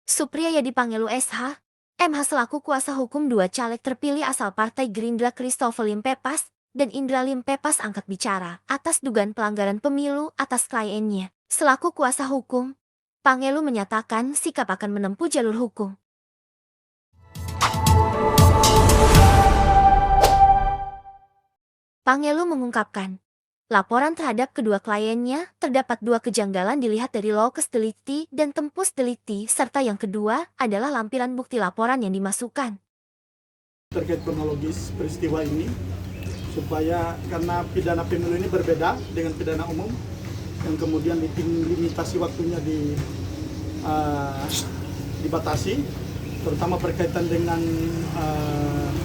Supriyadi Pangelu SH, MH selaku kuasa hukum dua caleg terpilih asal Partai Gerindra Christopher Limpepas dan Indra Limpepas angkat bicara atas dugaan pelanggaran pemilu atas kliennya. Selaku kuasa hukum, Pangelu menyatakan sikap akan menempuh jalur hukum. Pangelu mengungkapkan, laporan terhadap kedua kliennya terdapat dua kejanggalan dilihat dari locus delicti dan tempus delicti, serta yang kedua adalah lampiran bukti laporan yang dimasukkan. Terkait kronologis peristiwa ini, supaya karena pidana pemilu ini berbeda dengan pidana umum, yang kemudian limitasi waktunya dibatasi, terutama berkaitan dengan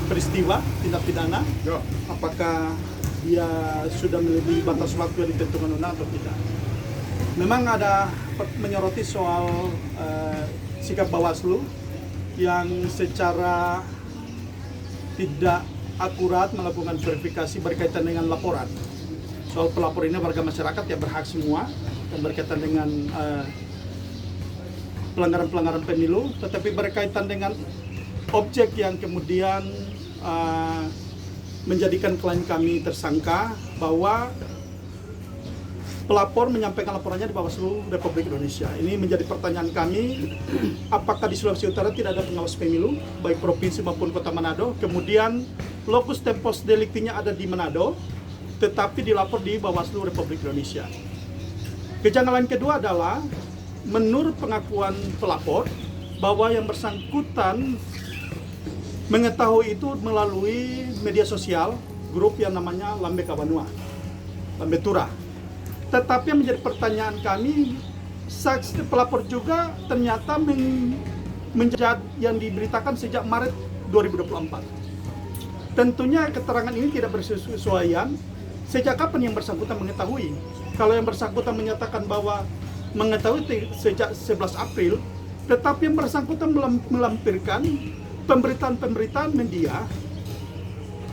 peristiwa tindak pidana, apakah dia sudah melebihi batas waktu yang ditentukan undang atau tidak. Memang ada menyoroti soal sikap Bawaslu yang secara tidak akurat melakukan verifikasi berkaitan dengan laporan. Soal pelapor ini warga masyarakat yang berhak semua dan berkaitan dengan pelanggaran-pelanggaran pemilu, tetapi berkaitan dengan objek yang kemudian menjadikan klien kami tersangka bahwa pelapor menyampaikan laporannya di Bawaslu Republik Indonesia. Ini menjadi pertanyaan kami, apakah di Sulawesi Utara tidak ada pengawas pemilu, baik provinsi maupun kota Manado, kemudian locus tempus delictinya ada di Manado, tetapi dilapor di Bawaslu Republik Indonesia. Kejanggalan kedua adalah, menurut pengakuan pelapor, bahwa yang bersangkutan mengetahui itu melalui media sosial, grup yang namanya Lambe Kabanua, Lambe Tura. Tetapi yang menjadi pertanyaan kami, saksi pelapor juga ternyata menjadi yang diberitakan sejak Maret 2024. Tentunya keterangan ini tidak bersesuaian. Sejak kapan yang bersangkutan mengetahui? Kalau yang bersangkutan menyatakan bahwa mengetahui sejak 11 April, tetapi yang bersangkutan melampirkan pemberitaan-pemberitaan media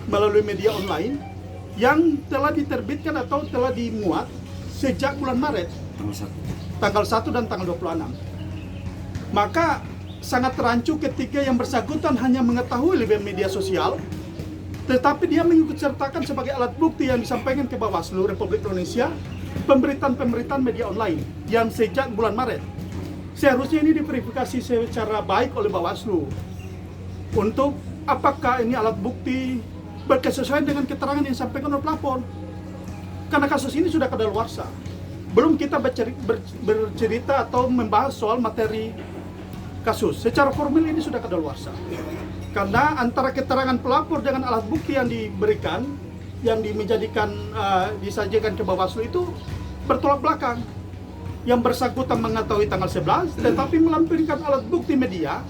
melalui media online yang telah diterbitkan atau telah dimuat sejak bulan Maret tanggal 1 dan tanggal 26. Maka sangat rancu ketika yang bersangkutan hanya mengetahui lewat media sosial, tetapi dia mengikutsertakan sebagai alat bukti yang disampaikan ke Bawaslu Republik Indonesia pemberitaan-pemberitaan media online yang sejak bulan Maret. Seharusnya ini diverifikasi secara baik oleh Bawaslu untuk apakah ini alat bukti berkesesuaian dengan keterangan yang disampaikan oleh pelapor. Karena kasus ini sudah kadaluarsa. Belum kita bercerita atau membahas soal materi kasus. Secara formal ini sudah kadaluarsa. Karena antara keterangan pelapor dengan alat bukti yang diberikan, yang disajikan ke Bawaslu itu bertolak belakang. Yang bersangkutan mengetahui tanggal 11, tetapi melampirkan alat bukti media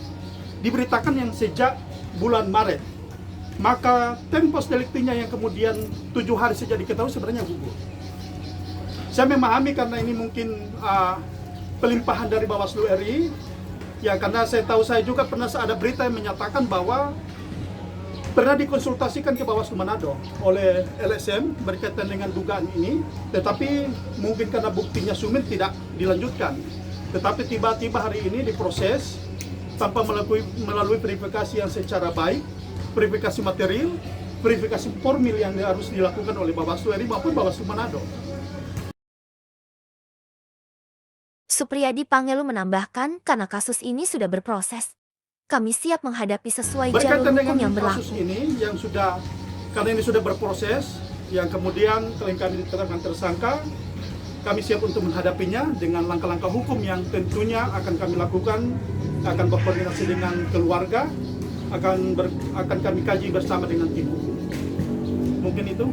diberitakan yang sejak bulan Maret. Maka tempus delictinya yang kemudian 7 hari sejak diketahui sebenarnya gugur. Saya memahami karena ini mungkin pelimpahan dari Bawaslu RI, ya karena saya tahu, saya juga pernah ada berita yang menyatakan bahwa pernah dikonsultasikan ke Bawaslu Manado oleh LSM berkaitan dengan dugaan ini, tetapi mungkin karena buktinya sumit tidak dilanjutkan. Tetapi tiba-tiba hari ini diproses tanpa melalui verifikasi yang secara baik, verifikasi material, verifikasi formil yang harus dilakukan oleh Bawaslu RI maupun Bawaslu Manado. Supriyadi Pangelu menambahkan, karena kasus ini sudah berproses, kami siap menghadapi sesuai jalur hukum yang berlaku. Kasus ini yang sudah, karena ini sudah berproses, yang kemudian klien kami ditetapkan tersangka, kami siap untuk menghadapinya dengan langkah-langkah hukum yang tentunya akan kami lakukan, akan berkoordinasi dengan keluarga, akan kami kaji bersama dengan tim hukum. Mungkin itu.